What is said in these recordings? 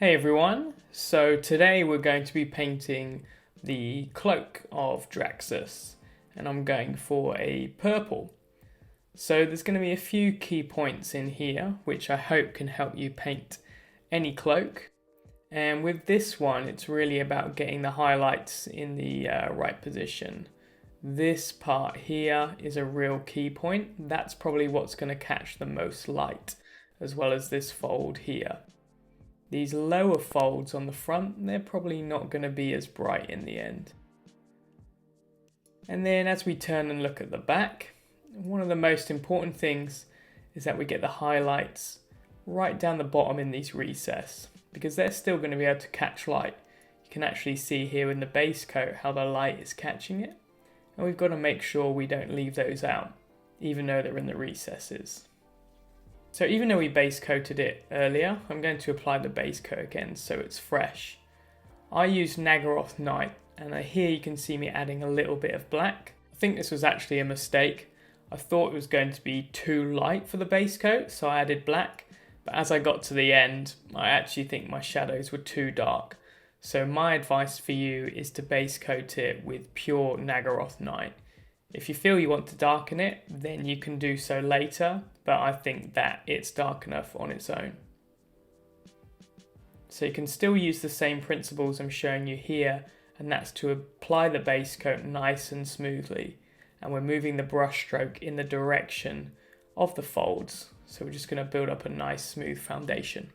Hey everyone, so today we're going to be painting the cloak of Draxus and I'm going for a purple. So there's going to be a few key points in here which I hope can help you paint any cloak, and with this one it's really about getting the highlights in the right position. This part here is a real key point. That's probably what's going to catch the most light, as well as this fold here. These lower folds on the front, they're probably not going to be as bright in the end. And then as we turn and look at the back, one of the most important things is that we get the highlights right down the bottom in these recesses, because they're still going to be able to catch light. You can actually see here in the base coat how the light is catching it, and we've got to make sure we don't leave those out, even though they're in the recesses. So even though we base coated it earlier, I'm going to apply the base coat again so it's fresh. I used Nagaroth Night, and here you can see me adding a little bit of black. I think this was actually a mistake. I thought it was going to be too light for the base coat, so I added black. But as I got to the end, I actually think my shadows were too dark. So my advice for you is to base coat it with pure Nagaroth Night. If you feel you want to darken it, then you can do so later, but I think that it's dark enough on its own. So you can still use the same principles I'm showing you here, and that's to apply the base coat nice and smoothly. And we're moving the brush stroke in the direction of the folds. So we're just going to build up a nice smooth foundation.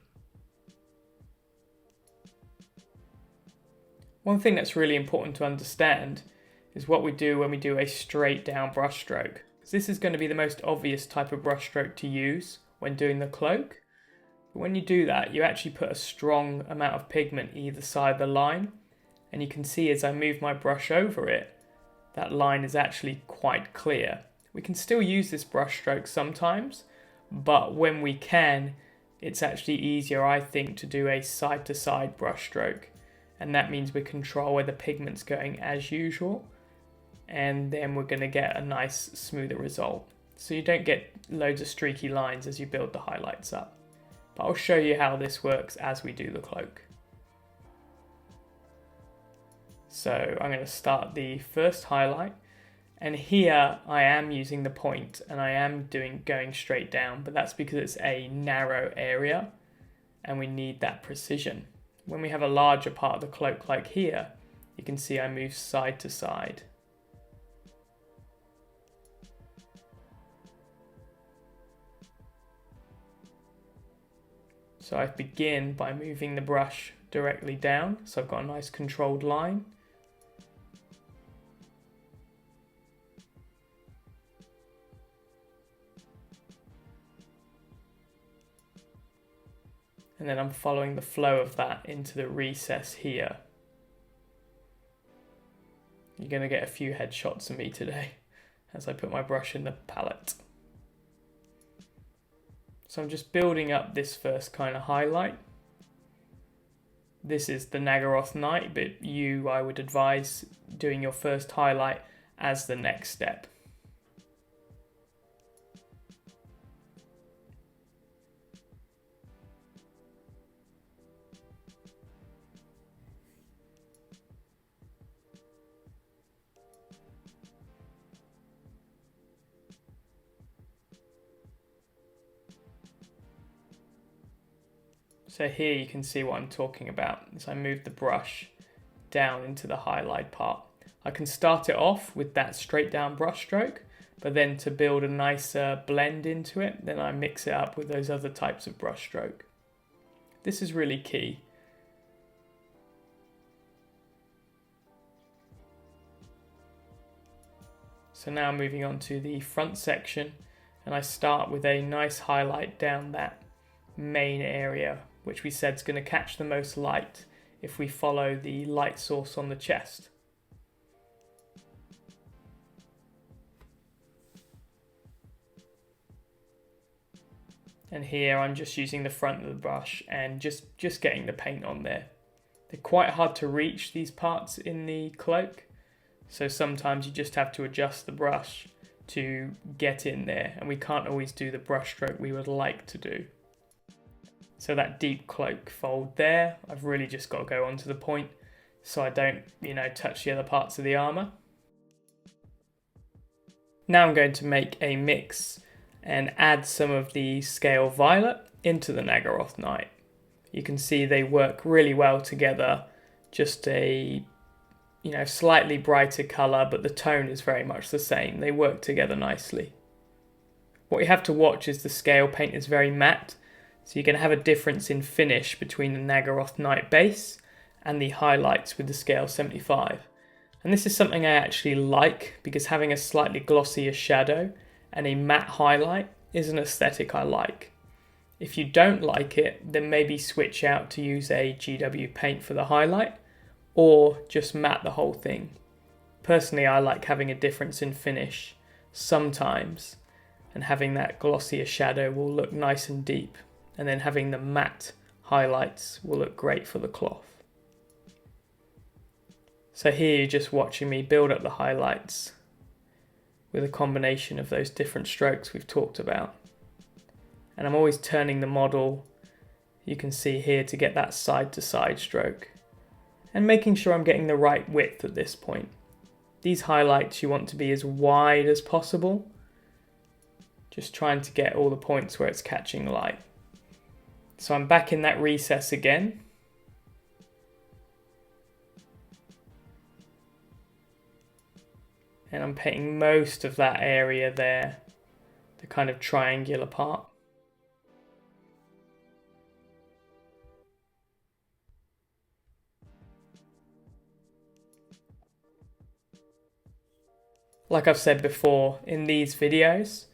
One thing that's really important to understand is what we do when we do a straight down brush stroke. This is going to be the most obvious type of brush stroke to use when doing the cloak. But when you do that, you actually put a strong amount of pigment either side of the line, and you can see as I move my brush over it, that line is actually quite clear. We can still use this brush stroke sometimes, but when we can, it's actually easier, I think, to do a side to side brush stroke, and that means we control where the pigment's going as usual, and then we're going to get a nice smoother result. So you don't get loads of streaky lines as you build the highlights up. But I'll show you how this works as we do the cloak. So I'm going to start the first highlight, and here I am using the point and I am going straight down, but that's because it's a narrow area and we need that precision. When we have a larger part of the cloak like here, you can see I move side to side. So I begin by moving the brush directly down, so I've got a nice controlled line. And then I'm following the flow of that into the recess here. You're going to get a few headshots of me today as I put my brush in the palette. So I'm just building up this first kind of highlight. This is the Nagaroth Night, but I would advise doing your first highlight as the next step. So here you can see what I'm talking about as I move the brush down into the highlight part. I can start it off with that straight down brush stroke, but then to build a nicer blend into it, then I mix it up with those other types of brush stroke. This is really key. So now moving on to the front section, and I start with a nice highlight down that main area, which we said is going to catch the most light if we follow the light source on the chest. And here I'm just using the front of the brush and just getting the paint on there. They're quite hard to reach, these parts in the cloak, so sometimes you just have to adjust the brush to get in there, and we can't always do the brush stroke we would like to do. So that deep cloak fold there, I've really just got to go onto the point so I don't, touch the other parts of the armour. Now I'm going to make a mix and add some of the scale violet into the Naggaroth Knight. You can see they work really well together, just a slightly brighter colour, but the tone is very much the same. They work together nicely. What you have to watch is the scale paint is very matte, so you're going to have a difference in finish between the Naggaroth Knight base and the highlights with the scale 75. And this is something I actually like, because having a slightly glossier shadow and a matte highlight is an aesthetic I like. If you don't like it, then maybe switch out to use a GW paint for the highlight, or just matte the whole thing. Personally, I like having a difference in finish sometimes, and having that glossier shadow will look nice and deep, and then having the matte highlights will look great for the cloth. So here you're just watching me build up the highlights with a combination of those different strokes we've talked about. And I'm always turning the model, you can see here, to get that side to side stroke, and making sure I'm getting the right width at this point. These highlights you want to be as wide as possible, just trying to get all the points where it's catching light. So I'm back in that recess again. And I'm painting most of that area there, the kind of triangular part. Like I've said before, in these videos,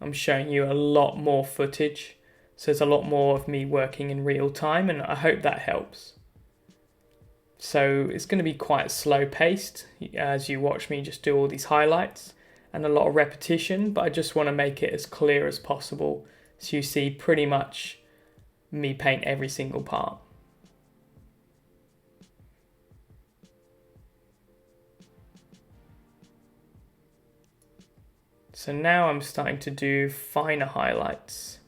I'm showing you a lot more footage, so there's a lot more of me working in real time, and I hope that helps. So it's going to be quite slow paced as you watch me just do all these highlights and a lot of repetition, but I just want to make it as clear as possible so you see pretty much me paint every single part. So now I'm starting to do finer highlights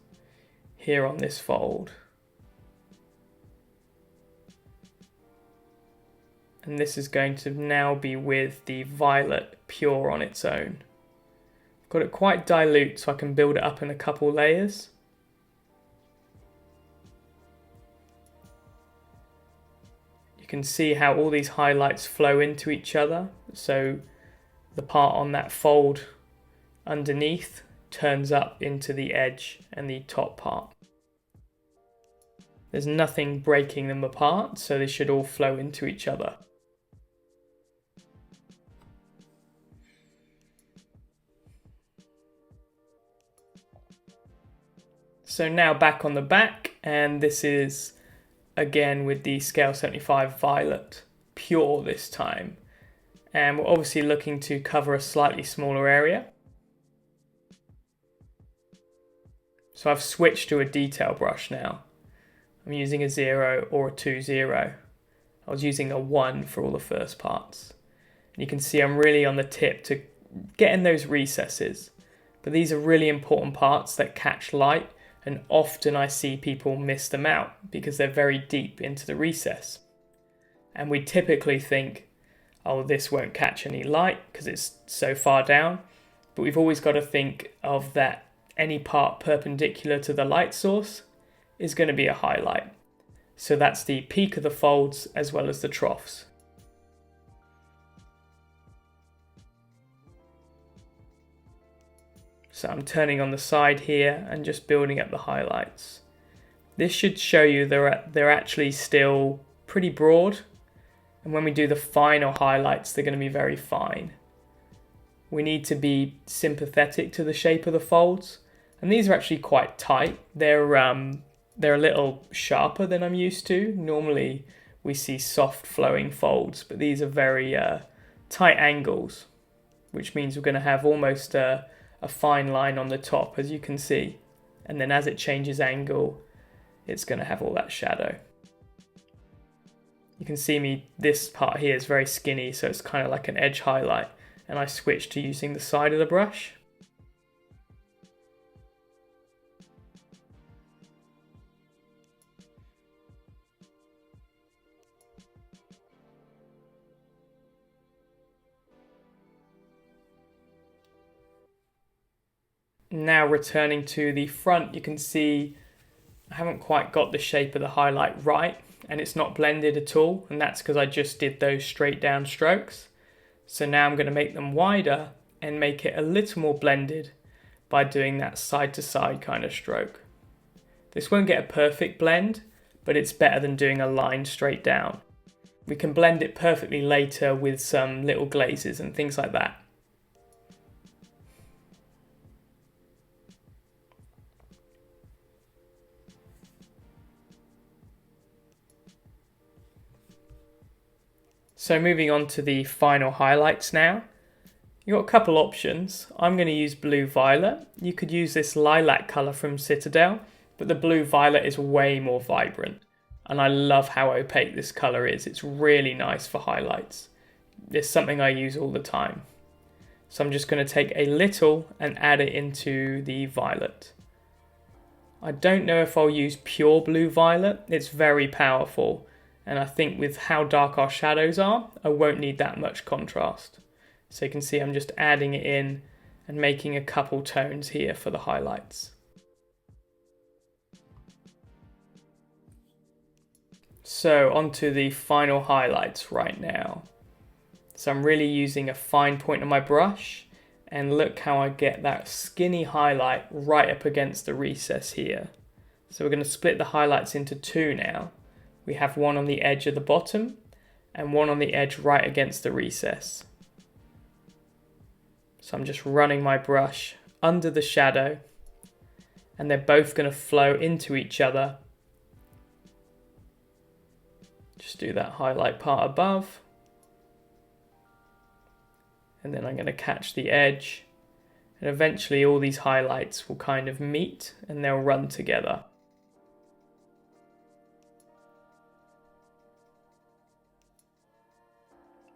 here on this fold. And this is going to now be with the violet pure on its own. I've got it quite dilute so I can build it up in a couple layers. You can see how all these highlights flow into each other. So the part on that fold underneath turns up into the edge and the top part. There's nothing breaking them apart, so they should all flow into each other. So now back on the back, and this is again with the scale 75 violet pure this time. And we're obviously looking to cover a slightly smaller area. So I've switched to a detail brush now. I'm using a 0 or a 2-0. I was using a 1 for all the first parts. And you can see I'm really on the tip to get in those recesses. But these are really important parts that catch light, and often I see people miss them out because they're very deep into the recess. And we typically think, oh, this won't catch any light because it's so far down. But we've always got to think of that any part perpendicular to the light source is going to be a highlight. So that's the peak of the folds as well as the troughs. So I'm turning on the side here and just building up the highlights. This should show you they're actually still pretty broad. And when we do the final highlights, they're going to be very fine. We need to be sympathetic to the shape of the folds. And these are actually quite tight. They're a little sharper than I'm used to. Normally we see soft flowing folds, but these are very tight angles, which means we're going to have almost a fine line on the top, as you can see. And then as it changes angle, it's going to have all that shadow. You can see this part here is very skinny, so it's kind of like an edge highlight. And I switched to using the side of the brush. Now returning to the front, you can see I haven't quite got the shape of the highlight right, and it's not blended at all, and that's because I just did those straight down strokes. So now I'm going to make them wider and make it a little more blended by doing that side to side kind of stroke. This won't get a perfect blend, but it's better than doing a line straight down. We can blend it perfectly later with some little glazes and things like that. So moving on to the final highlights now. You've got a couple options. I'm going to use blue violet. You could use this lilac colour from Citadel, but the blue violet is way more vibrant. And I love how opaque this colour is. It's really nice for highlights. It's something I use all the time. So I'm just going to take a little and add it into the violet. I don't know if I'll use pure blue violet. It's very powerful. And I think with how dark our shadows are, I won't need that much contrast. So you can see I'm just adding it in and making a couple tones here for the highlights. So onto the final highlights right now. So I'm really using a fine point on my brush, and look how I get that skinny highlight right up against the recess here. So we're going to split the highlights into two now. We have one on the edge of the bottom and one on the edge right against the recess. So I'm just running my brush under the shadow, and they're both going to flow into each other. Just do that highlight part above. And then I'm going to catch the edge. And eventually all these highlights will kind of meet and they'll run together.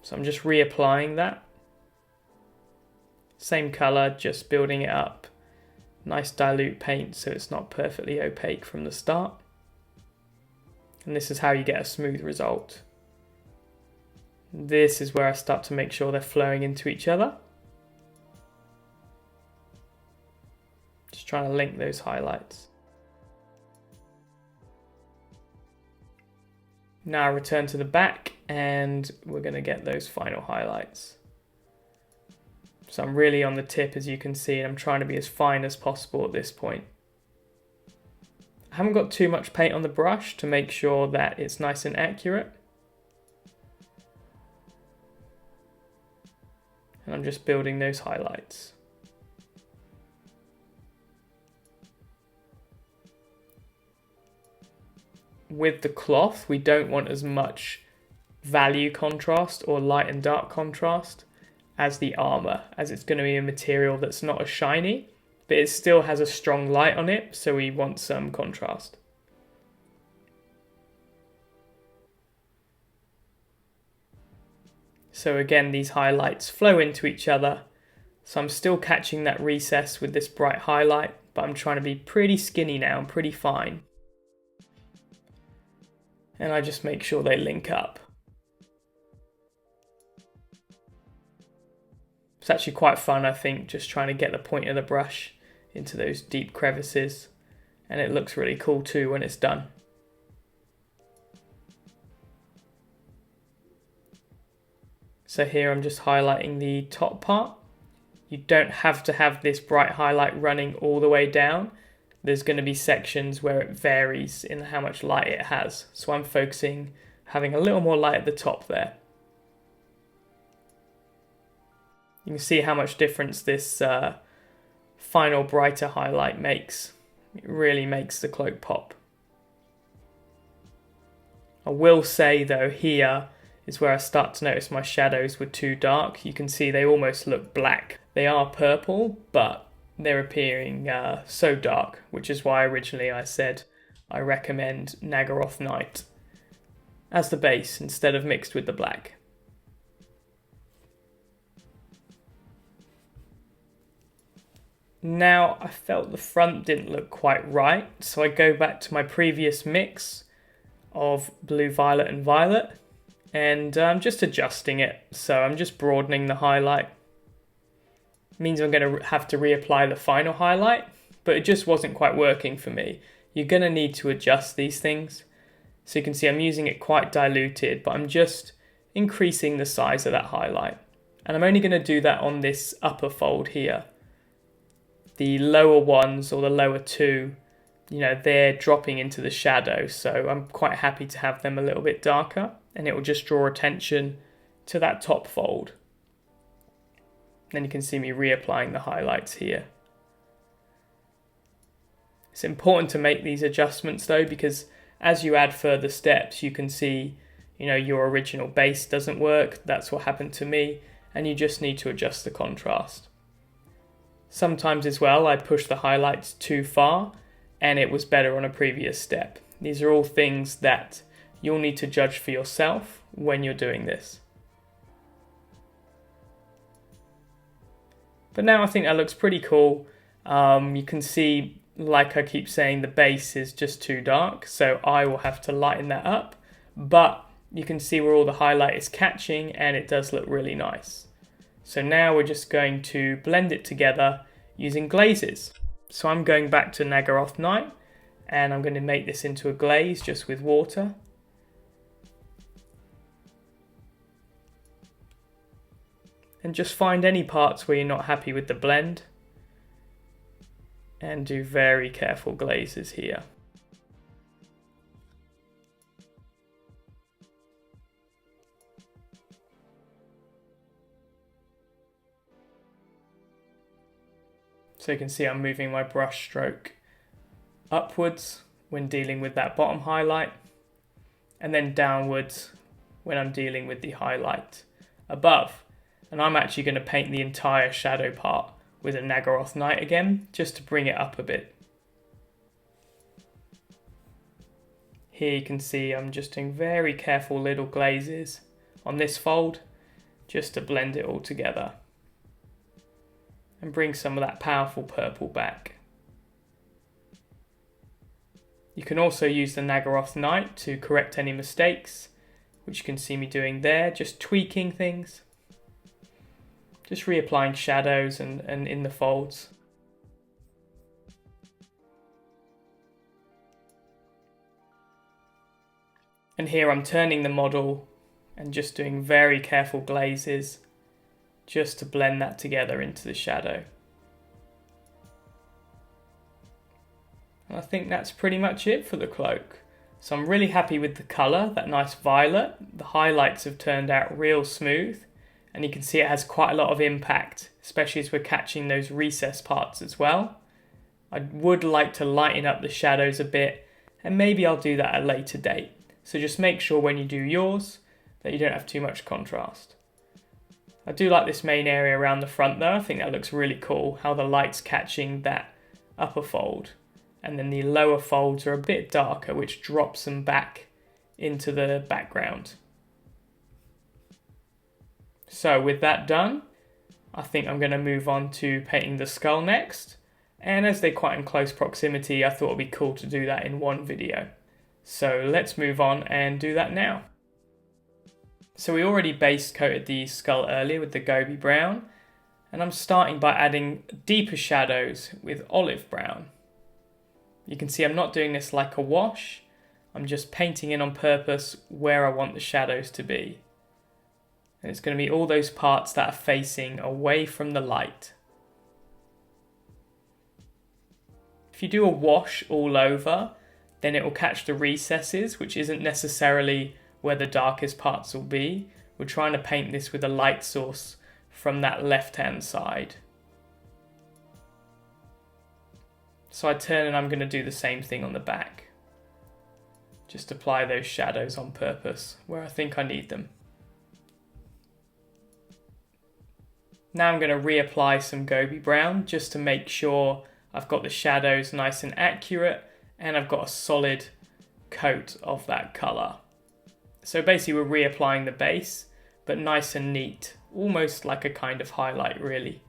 So I'm just reapplying that. Same colour, just building it up. Nice dilute paint so it's not perfectly opaque from the start. And this is how you get a smooth result. This is where I start to make sure they're flowing into each other. Just trying to link those highlights. Now I return to the back and we're going to get those final highlights. So I'm really on the tip, as you can see, and I'm trying to be as fine as possible at this point. I haven't got too much paint on the brush to make sure that it's nice and accurate. And I'm just building those highlights. With the cloth, we don't want as much value contrast or light and dark contrast as the armor, as it's going to be a material that's not as shiny, but it still has a strong light on it, so we want some contrast. So again, these highlights flow into each other. So I'm still catching that recess with this bright highlight, but I'm trying to be pretty skinny now and pretty fine. And I just make sure they link up. It's actually quite fun, I think, just trying to get the point of the brush into those deep crevices. And it looks really cool too when it's done. So here I'm just highlighting the top part. You don't have to have this bright highlight running all the way down. There's going to be sections where it varies in how much light it has. So I'm focusing, having a little more light at the top there. You can see how much difference this final brighter highlight makes. It really makes the cloak pop. I will say though, here is where I start to notice my shadows were too dark. You can see they almost look black. They are purple, but they're appearing so dark, which is why originally I said I recommend Nagaroth Night as the base instead of mixed with the black. Now I felt the front didn't look quite right, so I go back to my previous mix of blue, violet and violet, and I'm just adjusting it. So I'm just broadening the highlight, means I'm going to have to reapply the final highlight, but it just wasn't quite working for me. You're going to need to adjust these things. So you can see I'm using it quite diluted, but I'm just increasing the size of that highlight. And I'm only going to do that on this upper fold here. The lower ones, or the lower two, they're dropping into the shadow. So I'm quite happy to have them a little bit darker, and it will just draw attention to that top fold. Then you can see me reapplying the highlights here. It's important to make these adjustments though, because as you add further steps, you can see, your original base doesn't work. That's what happened to me, and you just need to adjust the contrast. Sometimes as well, I push the highlights too far, and it was better on a previous step. These are all things that you'll need to judge for yourself when you're doing this. But now I think that looks pretty cool. You can see, like I keep saying, the base is just too dark, so I will have to lighten that up. But you can see where all the highlight is catching, and it does look really nice. So now we're just going to blend it together using glazes. So I'm going back to Nagaroth Night, and I'm going to make this into a glaze just with water. And just find any parts where you're not happy with the blend, and do very careful glazes here. So you can see I'm moving my brush stroke upwards when dealing with that bottom highlight, and then downwards when I'm dealing with the highlight above. And I'm actually going to paint the entire shadow part with a Nagaroth Night again, just to bring it up a bit. Here you can see I'm just doing very careful little glazes on this fold, just to blend it all together and bring some of that powerful purple back. You can also use the Nagaroth Night to correct any mistakes, which you can see me doing there, just tweaking things. Just reapplying shadows and in the folds. And here I'm turning the model and just doing very careful glazes just to blend that together into the shadow. And I think that's pretty much it for the cloak. So I'm really happy with the colour, that nice violet. The highlights have turned out real smooth. And you can see it has quite a lot of impact, especially as we're catching those recess parts as well. I would like to lighten up the shadows a bit, and maybe I'll do that at a later date. So just make sure when you do yours that you don't have too much contrast. I do like this main area around the front though. I think that looks really cool, how the light's catching that upper fold. And then the lower folds are a bit darker, which drops them back into the background. So with that done, I think I'm going to move on to painting the skull next. And as they're quite in close proximity, I thought it'd be cool to do that in one video. So let's move on and do that now. So we already base coated the skull earlier with the Gobi brown. And I'm starting by adding deeper shadows with olive brown. You can see I'm not doing this like a wash. I'm just painting in on purpose where I want the shadows to be. And it's going to be all those parts that are facing away from the light. If you do a wash all over, then it will catch the recesses, which isn't necessarily where the darkest parts will be. We're trying to paint this with a light source from that left-hand side. So I turn and I'm going to do the same thing on the back. Just apply those shadows on purpose where I think I need them. Now I'm going to reapply some Gobi brown just to make sure I've got the shadows nice and accurate and I've got a solid coat of that colour. So basically we're reapplying the base, but nice and neat, almost like a kind of highlight really.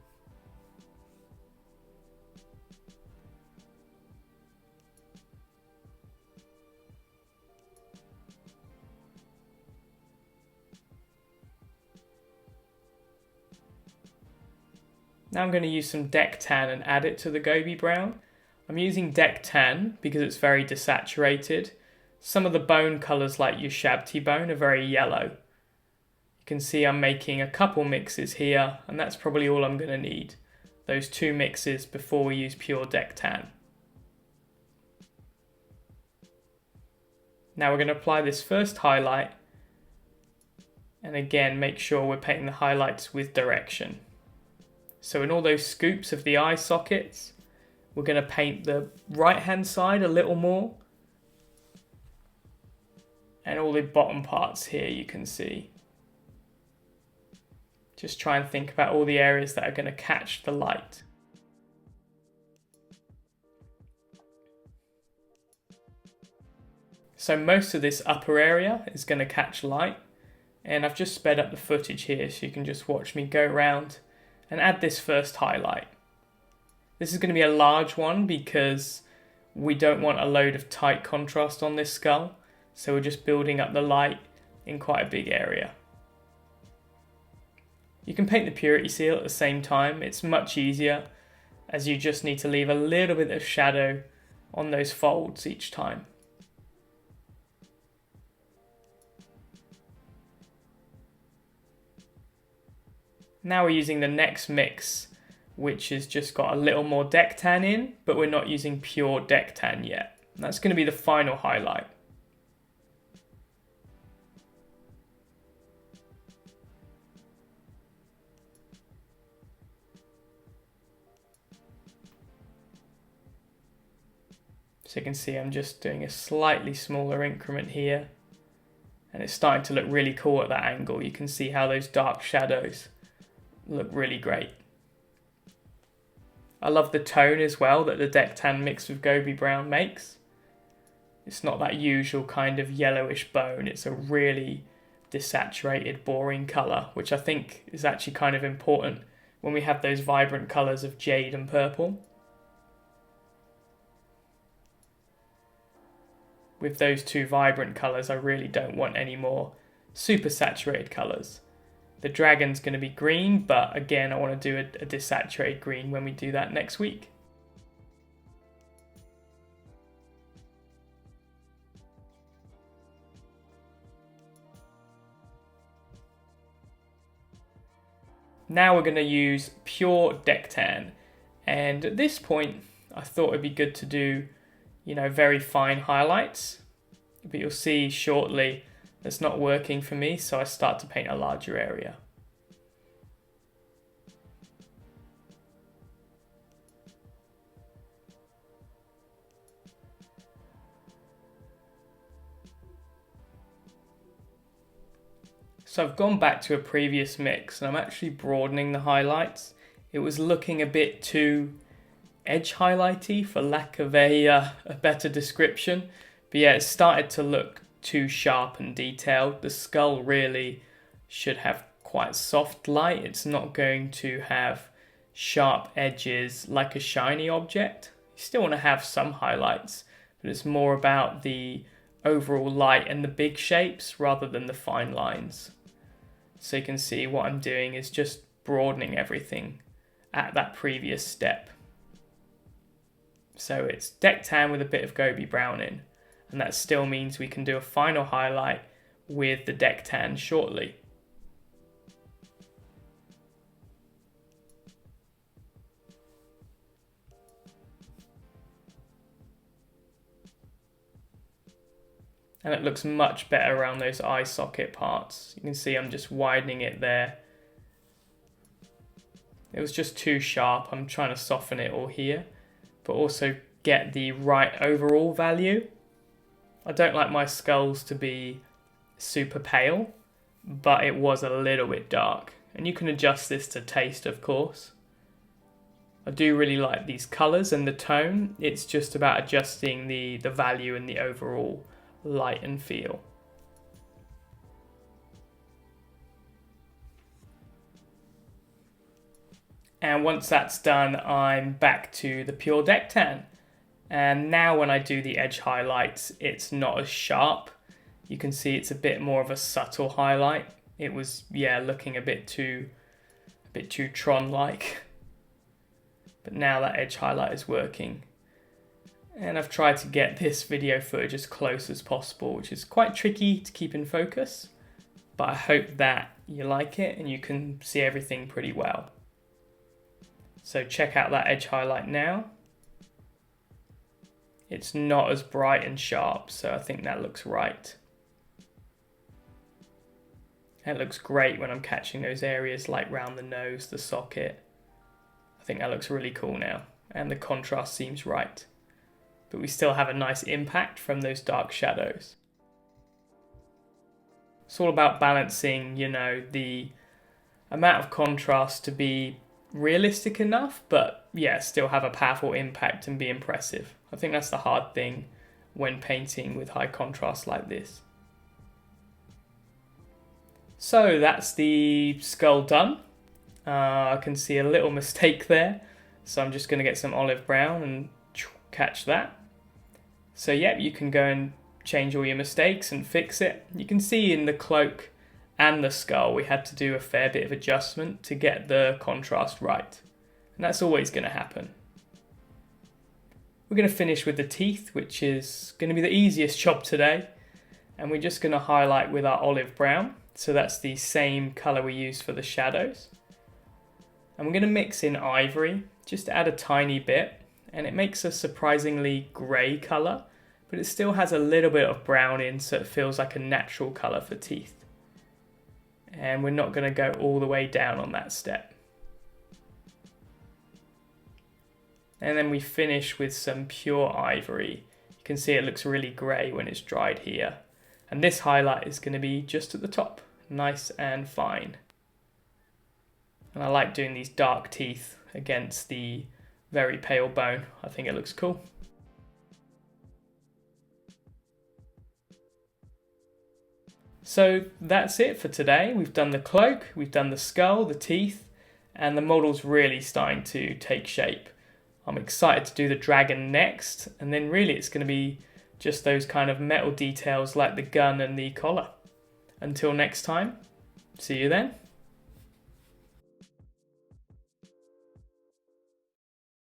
Now I'm going to use some deck tan and add it to the goby brown. I'm using deck tan because it's very desaturated. Some of the bone colours like your shabti bone are very yellow. You can see I'm making a couple mixes here, and that's probably all I'm going to need. Those 2 mixes before we use pure deck tan. Now we're going to apply this first highlight, and again make sure we're painting the highlights with direction. So in all those scoops of the eye sockets, we're going to paint the right hand side a little more, and all the bottom parts here you can see. Just try and think about all the areas that are going to catch the light. So most of this upper area is going to catch light, and I've just sped up the footage here so you can just watch me go around and add this first highlight. This is going to be a large one because we don't want a load of tight contrast on this skull, so we're just building up the light in quite a big area. You can paint the purity seal at the same time. It's much easier, as you just need to leave a little bit of shadow on those folds each time. Now we're using the next mix, which has just got a little more deck tan in, but we're not using pure deck tan yet. That's going to be the final highlight. So you can see I'm just doing a slightly smaller increment here, and it's starting to look really cool at that angle. You can see how those dark shadows look really great. I love the tone as well that the deck tan mixed with goby brown makes. It's not that usual kind of yellowish bone, it's a really desaturated, boring colour, which I think is actually kind of important when we have those vibrant colours of jade and purple. With those 2 vibrant colours, I really don't want any more super saturated colours. The dragon's going to be green, but again, I want to do a desaturated green when we do that next week. Now we're going to use pure deck tan, and at this point I thought it'd be good to do, very fine highlights, but you'll see shortly that's not working for me, so I start to paint a larger area. So I've gone back to a previous mix and I'm actually broadening the highlights. It was looking a bit too edge highlighty, for lack of a better description. But yeah, it started to look too sharp and detailed. The skull really should have quite soft light. It's not going to have sharp edges like a shiny object. You still want to have some highlights, but it's more about the overall light and the big shapes rather than the fine lines. So you can see what I'm doing is just broadening everything at that previous step. So it's deck tan with a bit of goby brown in, and that still means we can do a final highlight with the deck tan shortly. And it looks much better around those eye socket parts. You can see I'm just widening it there. It was just too sharp. I'm trying to soften it all here, but also get the right overall value. I don't like my skulls to be super pale, but it was a little bit dark. And you can adjust this to taste, of course. I do really like these colours and the tone. It's just about adjusting the value and the overall light and feel. And once that's done, I'm back to the pure deck tan. And now when I do the edge highlights, it's not as sharp. You can see it's a bit more of a subtle highlight. It was, looking a bit too Tron-like. but now that edge highlight is working. And I've tried to get this video footage as close as possible, which is quite tricky to keep in focus, but I hope that you like it and you can see everything pretty well. So check out that edge highlight now. It's not as bright and sharp, so I think that looks right. It looks great when I'm catching those areas like round the nose, the socket. I think that looks really cool now, and the contrast seems right. But we still have a nice impact from those dark shadows. It's all about balancing, you know, the amount of contrast to be realistic enough, but yeah, still have a powerful impact and be impressive. I think that's the hard thing when painting with high contrast like this. So that's the skull done. I can see a little mistake there, so I'm just going to get some olive brown and catch that. So yeah, you can go and change all your mistakes and fix it. You can see in the cloak and the skull we had to do a fair bit of adjustment to get the contrast right, and that's always going to happen. We're going to finish with the teeth, which is going to be the easiest job today, and we're just going to highlight with our olive brown. So that's the same colour we used for the shadows. And we're going to mix in ivory, just to add a tiny bit, and it makes a surprisingly grey colour, but it still has a little bit of brown in, so it feels like a natural colour for teeth. And we're not going to go all the way down on that step. And then we finish with some pure ivory. You can see it looks really grey when it's dried here. And this highlight is going to be just at the top, nice and fine. And I like doing these dark teeth against the very pale bone. I think it looks cool. So that's it for today. We've done the cloak, we've done the skull, the teeth, and the model's really starting to take shape. I'm excited to do the dragon next, and then really it's going to be just those kind of metal details like the gun and the collar. Until next time, see you then.